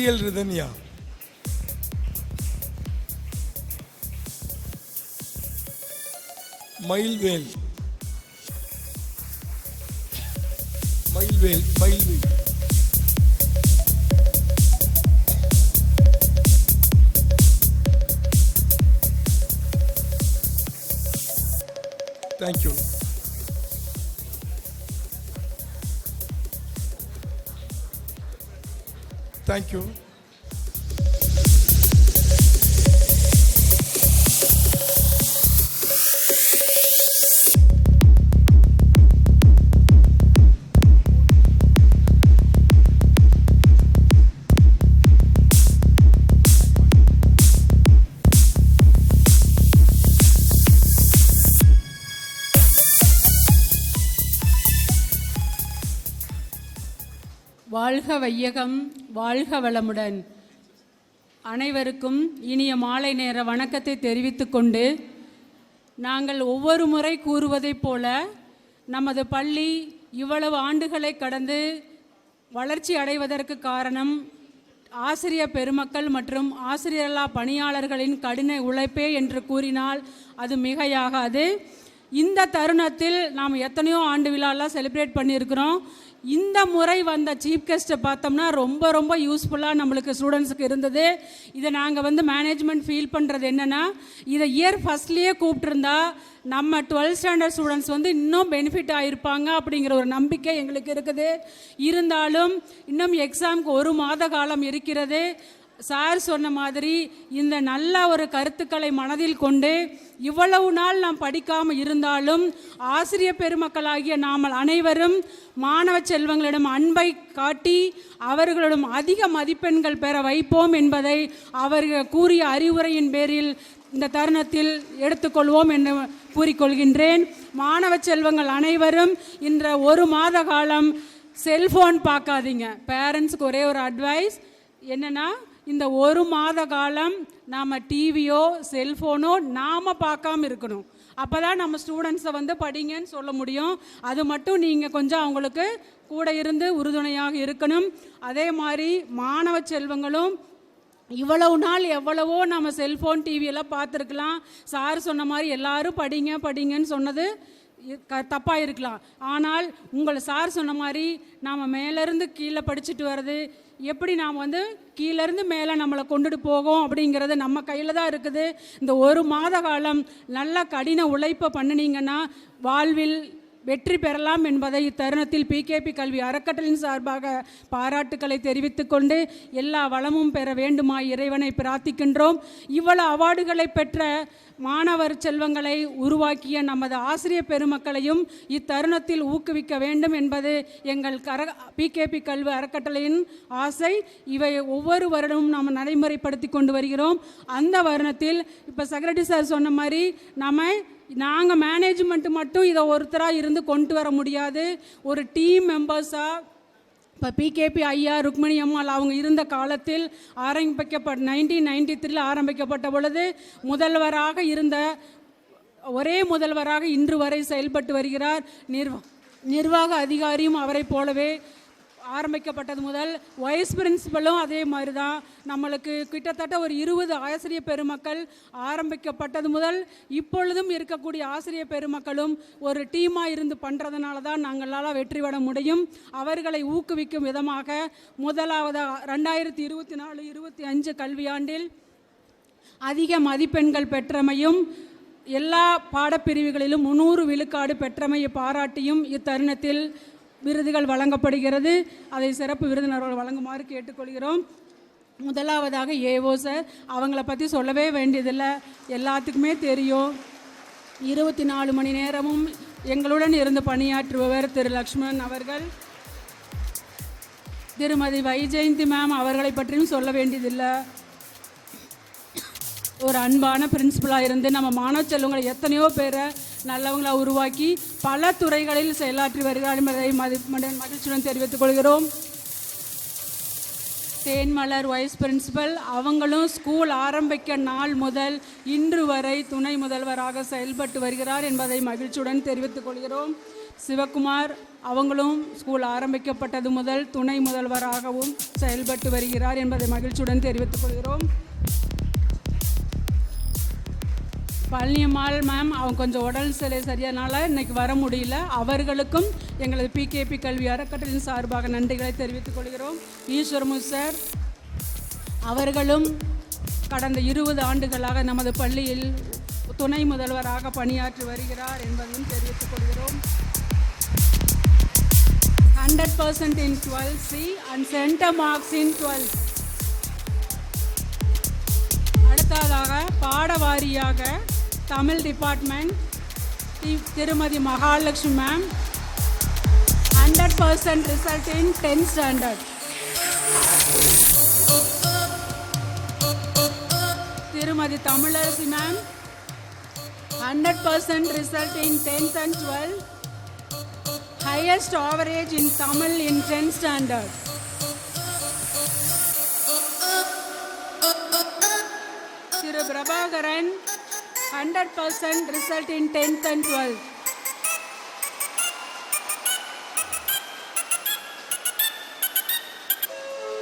APL Rithanya. Mayilvel. Mayilvel Mayilvel. Thank you. Thank you. வாழ்க வையகம், வாழ்க வளமுடன். அனைவருக்கும் இனிய மாலை நேர வணக்கத்தை தெரிவித்து கொண்டு, நாங்கள் ஒவ்வொரு முறை கூறுவதைப் போல நமது பள்ளி இவ்வளவு ஆண்டுகளை கடந்து வளர்ச்சி அடைவதற்கு காரணம் ஆசிரியர் பெருமக்கள் மற்றும் ஆசிரியர்களா பணியாளர்களின் கடின உழைப்பே என்று கூறினால் அது மிகையாகாது. இந்த தருணத்தில் நாம் எத்தனையோ ஆண்டு விழாலாம் செலிப்ரேட் பண்ணியிருக்கிறோம். இந்த முறை வந்த சீஃப் கெஸ்ட்டை பார்த்தோம்னா ரொம்ப ரொம்ப யூஸ்ஃபுல்லாக நம்மளுக்கு ஸ்டூடெண்ட்ஸுக்கு இருந்தது. இதை நாங்கள் மேனேஜ்மெண்ட் ஃபீல் பண்ணுறது என்னென்னா, இதை இயர் ஃபஸ்ட்லேயே கூப்பிட்டுருந்தா நம்ம 12th ஸ்டாண்டர்ட் ஸ்டூடெண்ட்ஸ் இன்னும் பெனிஃபிட் ஆகிருப்பாங்க அப்படிங்கிற ஒரு நம்பிக்கை எங்களுக்கு இருக்குது. இருந்தாலும் இன்னும் எக்ஸாமுக்கு 1 மாத காலம் இருக்கிறது. சார் சொன்ன மாதிரி இந்த நல்ல ஒரு கருத்துக்களை மனதில் கொண்டு இவ்வளவு நாள் நாம் படிக்காமல் இருந்தாலும் ஆசிரியர் பெருமக்களாகிய நாம் அனைவரும் மாணவ செல்வங்களிடம் அன்பை காட்டி அவர்களிடம் அதிக மதிப்பெண்கள் பெற வைப்போம் என்பதை அவர்கள் கூறிய அறிவுரையின் பேரில் இந்த தருணத்தில் எடுத்துக்கொள்வோம் என்று கூறிக்கொள்கின்றேன். மாணவ செல்வங்கள் அனைவரும் இன்ற 1 மாத காலம் செல்ஃபோன் பார்க்காதீங்க. பேரண்ட்ஸுக்கு ஒரே ஒரு அட்வைஸ் என்னென்னா, இந்த 1 மாத காலம் நாம் டிவியோ செல்ஃபோனோ நாம் பார்க்காம இருக்கணும். அப்போ தான் நம்ம ஸ்டூடெண்ட்ஸை படிங்கன்னு சொல்ல முடியும். அது மட்டும் நீங்கள் கொஞ்சம் அவங்களுக்கு கூட இருந்து உறுதுணையாக இருக்கணும். அதே மாதிரி மாணவ செல்வங்களும் இவ்வளவு நாள் எவ்வளவோ நம்ம செல்ஃபோன் டிவியெல்லாம் பார்த்துருக்கலாம். சார் சொன்ன மாதிரி எல்லாரும் படிங்கன்னு சொன்னது தப்பாக இருக்கலாம். ஆனால் உங்களை சார் சொன்ன மாதிரி நாம் மேலேருந்து கீழே படிச்சுட்டு வர்றது, எப்படி நாம் கீழேருந்து மேலே நம்மளை கொண்டுட்டு போகும் அப்படிங்கிறது நம்ம கையில் தான் இருக்குது. இந்த 1 மாத காலம் நல்ல கடின உழைப்பை பண்ணினீங்கன்னா வாழ்வில் வெற்றி பெறலாம் என்பதை இத்தருணத்தில் பிகேபி கல்வி அறக்கட்டளையின் சார்பாக பாராட்டுக்களை தெரிவித்துக் கொண்டு எல்லா வளமும் பெற வேண்டுமாய் இறைவனை பிரார்த்திக்கின்றோம். இவ்வளவு அவார்டுகளை பெற்ற மாணவர் செல்வங்களை உருவாக்கிய நமது ஆசிரியர் பெருமக்களையும் இத்தருணத்தில் ஊக்குவிக்க வேண்டும் என்பது எங்கள் பிகேபி கல்வி அறக்கட்டளையின் ஆசை. இவை ஒவ்வொரு வருடமும் நாம் நடைமுறைப்படுத்தி கொண்டு வருகிறோம். அந்த வருடத்தில் இப்போ செக்ரட்டரி சார் சொன்ன மாதிரி நாங்கள் மேனேஜ்மெண்ட்டு மட்டும் இதை ஒருத்தராக இருந்து கொண்டு வர முடியாது. ஒரு டீம் மெம்பர்ஸாக இப்போ பிகேபி ஐயா ருக்மணி அம்மாள் அவங்க இருந்த காலத்தில் 1993 ஆரம்பிக்கப்பட்ட பொழுது முதல்வராக இருந்த ஒரே முதல்வராக இன்று வரை செயல்பட்டு வருகிறார். நிர்வாக அதிகாரியும் அவரை போலவே ஆரம்பிக்கப்பட்டது முதல் வைஸ் பிரின்சிபலும் அதே மாதிரி தான். நம்மளுக்கு கிட்டத்தட்ட ஒரு 20 ஆசிரியர் பெருமக்கள் ஆரம்பிக்கப்பட்டது முதல் இப்பொழுதும் இருக்கக்கூடிய ஆசிரியர் பெருமக்களும் ஒரு டீமாக இருந்து பண்ணுறதுனால தான் நாங்களால் வெற்றி பெற முடியும். அவர்களை ஊக்குவிக்கும் விதமாக முதலாவது 2024-25 கல்வியாண்டில் அதிக மதிப்பெண்கள் பெற்றமையும் எல்லா பாடப்பிரிவுகளிலும் 100 விழுக்காடு பெற்றமையை பாராட்டியும் இத்தருணத்தில் விருதுகள் வழங்கப்படுகிறது. அதை சிறப்பு விருந்தினர்கள் வழங்குமாறு கேட்டுக்கொள்கிறோம். முதலாவதாக ஏஓ சார், அவங்கள பற்றி சொல்லவே வேண்டியதில்லை, எல்லாத்துக்குமே தெரியும். 24 மணி நேரமும் எங்களுடன் இருந்து பணியாற்றுபவர் திரு லக்ஷ்மணன் அவர்கள். திருமதி வைஜெயந்தி மேம் அவர்களை பற்றியும் சொல்ல வேண்டியதில்லை. ஒரு அன்பான பிரின்சிபலாக இருந்து நம்ம மாணவ செல்வங்களை எத்தனையோ பேரை நல்லவங்களாக உருவாக்கி பல துறைகளில் செயலாற்றி வருகிறார் என்பதை மகிழ்ச்சியுடன் தெரிவித்துக் கொள்கிறோம். தேன்மலர் வைஸ் பிரின்சிபல் அவங்களும் ஸ்கூல் ஆரம்பிக்க நாள் முதல் இன்று வரை துணை முதல்வராக செயல்பட்டு வருகிறார் என்பதை மகிழ்ச்சியுடன் தெரிவித்துக் கொள்கிறோம். சிவகுமார் அவங்களும் ஸ்கூல் ஆரம்பிக்கப்பட்டது முதல் துணை முதல்வராகவும் செயல்பட்டு வருகிறார் என்பதை மகிழ்ச்சியுடன் தெரிவித்துக் கொள்கிறோம். பழனியம்மாள் மேம் அவங்க கொஞ்சம் உடல் சரியானால இன்னைக்கு வர முடியல. அவர்களுக்கும் எங்களது பிகேபி கல்வி அறக்கட்டளையின் சார்பாக நன்றிகளை தெரிவித்துக் கொள்கிறோம். ஈஸ்வரமு சார் அவர்களும் கடந்த 20 ஆண்டுகளாக நமது பள்ளியில் துணை முதல்வராக பணியாற்றி வருகிறார் என்பதையும் தெரிவித்துக் கொள்கிறோம். 100% in 12C and center marks in 12. அடுத்ததாக பாடவாரியாக தமிழ் டிபார்ட்மெண்ட் திருமதி Mahalakshmi ma'am 100% result in 10th standard. திருமதி Tamilarasi ma'am 100% result in 10th and 12th. Highest average in Tamil in 10th standard. Thiru Prabhakaran 100% result in 10th and 12th.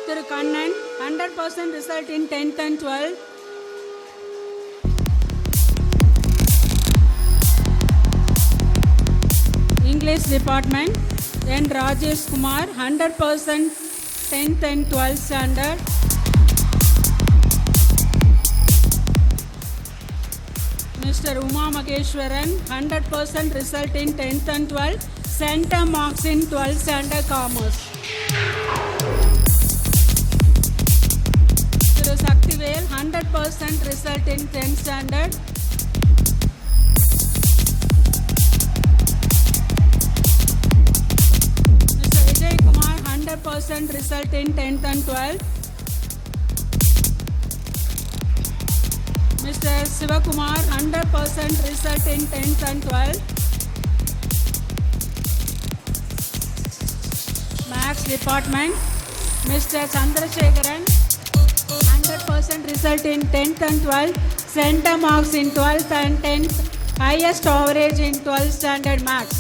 Thiru Kannan 100% result in 10th and 12th. English department N. Rajesh Kumar 100% 10th and 12th standard. Mr. Uma Mageshwaran 100% result in 10th and 12th, center marks in 12th standard commerce. Mr. Saktivel 100% result in 10th standard. Vijay Kumar 100% result in 10th and 12th. Mr. Sivakumar 100% result in 10th and 12th. Maths department Mr. Chandrasekharan 100% result in 10th and 12th, center marks in 12th and 10th, highest average in 12th standard maths.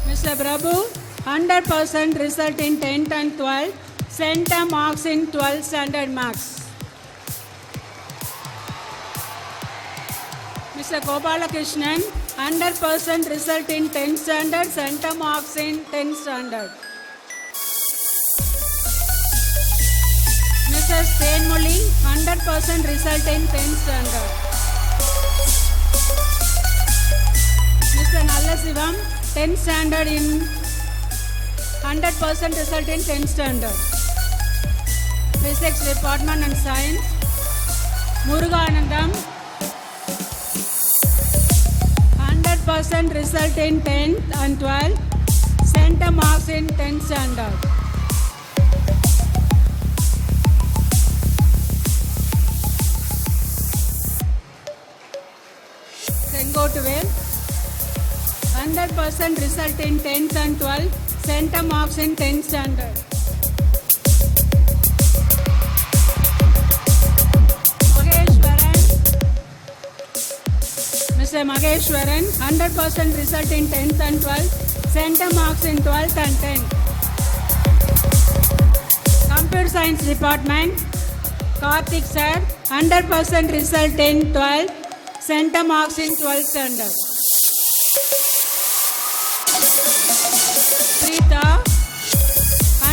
Mr. Prabhu 100% result in 10th and 12th, center marks in 12th standard maths. Mr. Gopalakrishnan 100% result in 10th standard, center marks in 10th standard. Mrs. Tenmoli 100% result in 10th standard. Mr. Nallasivam 10th standard in 100% result in 10th standard. Physics department and science Muruganandam 100% result in 10th and 12th, center marks in 10th standard. Sengotuvel 100% result in 10th and 12th, center marks in 10th standard. Mr. Mageshwaran 100% result in 10th and 12th, center marks in 12th and 10th. Computer science department Karthik sir 100% result in 12th, center marks in 12th standard. Preeta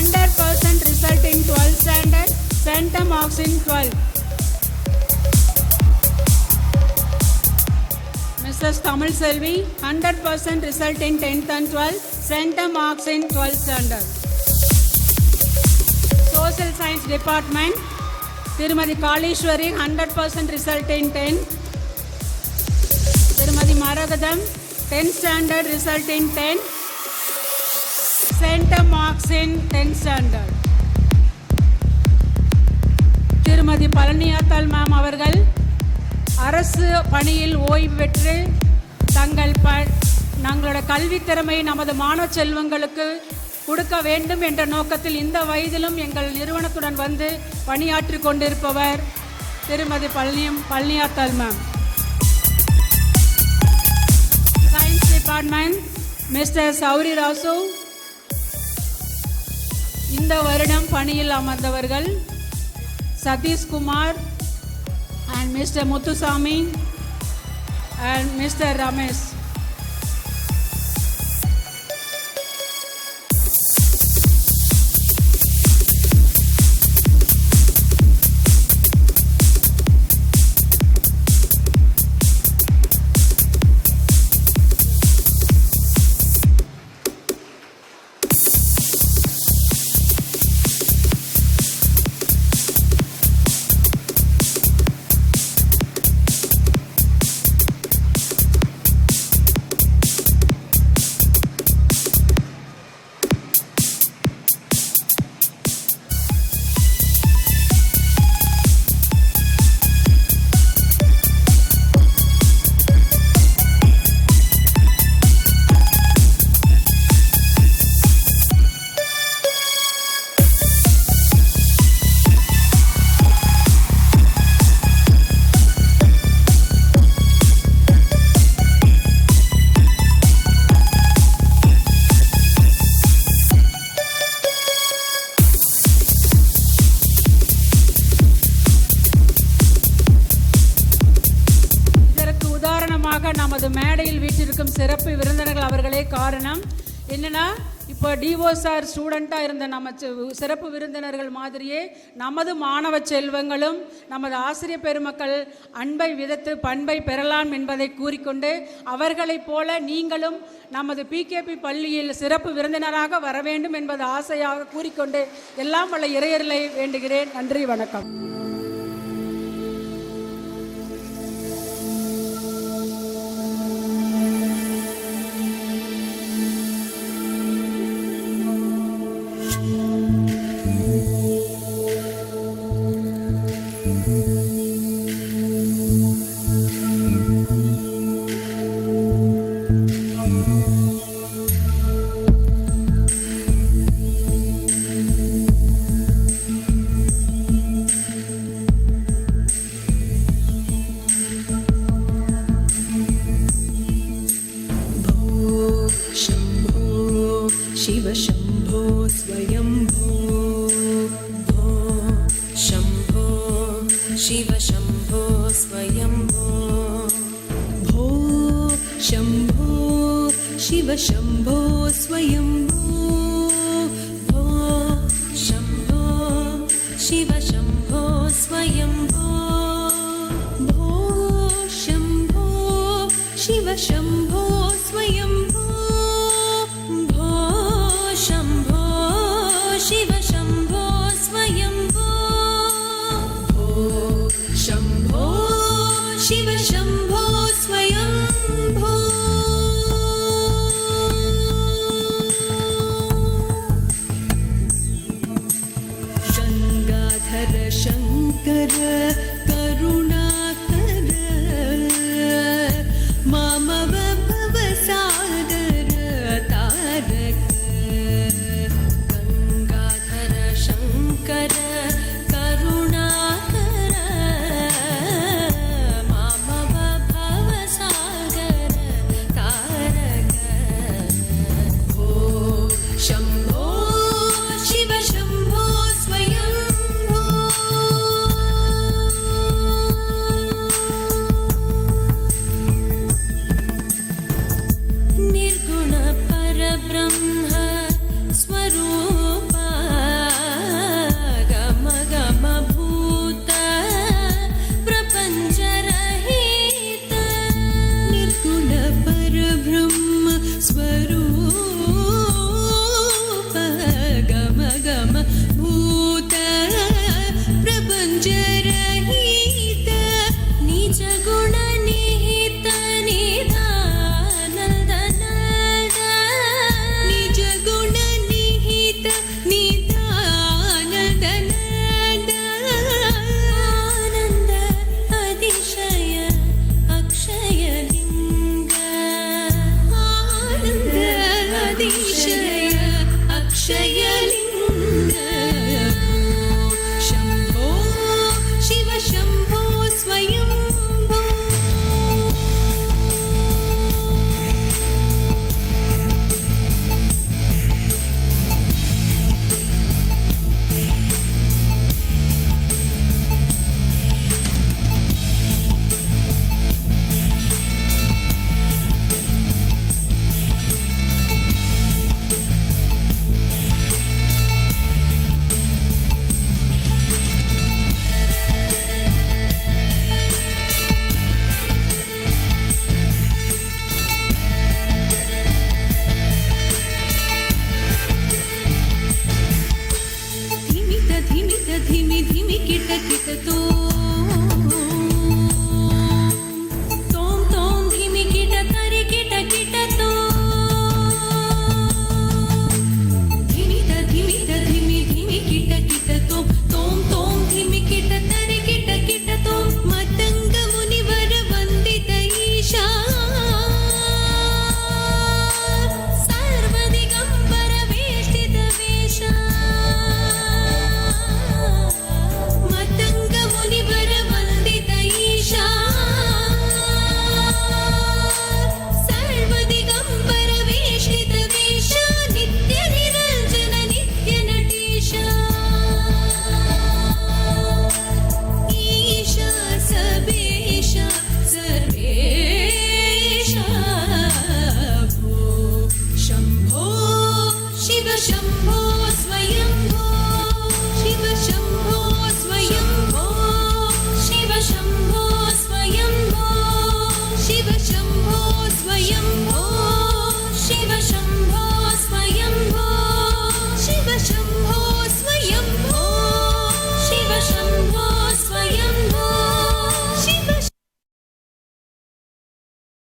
100% result in 12th standard, center marks in 12th. Mrs. Tamil Selvi 100% result in 10th and 12th, center marks in 12th standard. Social science department Tirumadi Kalishwari 100% result in 10th. Tirumadi Maragadam 10th standard result in 10th, center marks in 10th standard. Tirumadi Palaniyathal ma'am avargal அரசு பணியில் ஓய்வு பெற்று தங்களோட கல்வி திறமை நமது மாணவ செல்வங்களுக்கு கொடுக்க வேண்டும் என்ற நோக்கத்தில் இந்த வயதிலும் எங்கள் நிறுவனத்துடன் வந்து பணியாற்றி கொண்டிருப்பவர் திருமதி பழனியாத்தாள் மேம். டிபார்ட்மெண்ட் மிஸ்டர் சௌரி ராசு. இந்த வருடம் பணியில் அமர்ந்தவர்கள் Satishkumar and Mr. Muthusamy and Mr. Ramesh. நமது மேடையில் வீற்றிருக்கும் சிறப்பு விருந்தினர்கள் அவர்களே காரணம். என்னன்னா, இப்போ டிஓ சார் ஸ்டூடெண்ட்டாக இருந்த நம்ம சிறப்பு விருந்தினர்கள் மாதிரியே நமது மாணவ செல்வங்களும் நமது ஆசிரியர் பெருமக்கள் அன்பை விதத்து பண்பை பெறலாம் என்பதை கூறிக்கொண்டு, அவர்களைப் போல நீங்களும் நமது பிகேபி பள்ளியில் சிறப்பு விருந்தினராக வர வேண்டும் என்பது ஆசையாக கூறிக்கொண்டு எல்லாம் வல்ல இறையர்களை வேண்டுகிறேன். நன்றி, வணக்கம். शिव शंभो स्वयंभो भो शंभो शिव शंभो स्वयंभो भो शंभो शिव शंभो स्वयंभो भो शंभो शिव शंभो स्वयंभो भो शंभो शिव शंभो स्वयंभो शिव शंभो स्वयंभो भो शंभो शिव शंभो स्वयंभो गंगाधर शंकर करुणाकर मामव भवसागर तारक शंकर करुणाकर मामव भवसागर तारक भो शंभो शिव शंभो स्वयंभो निर्गुण परब्रह्म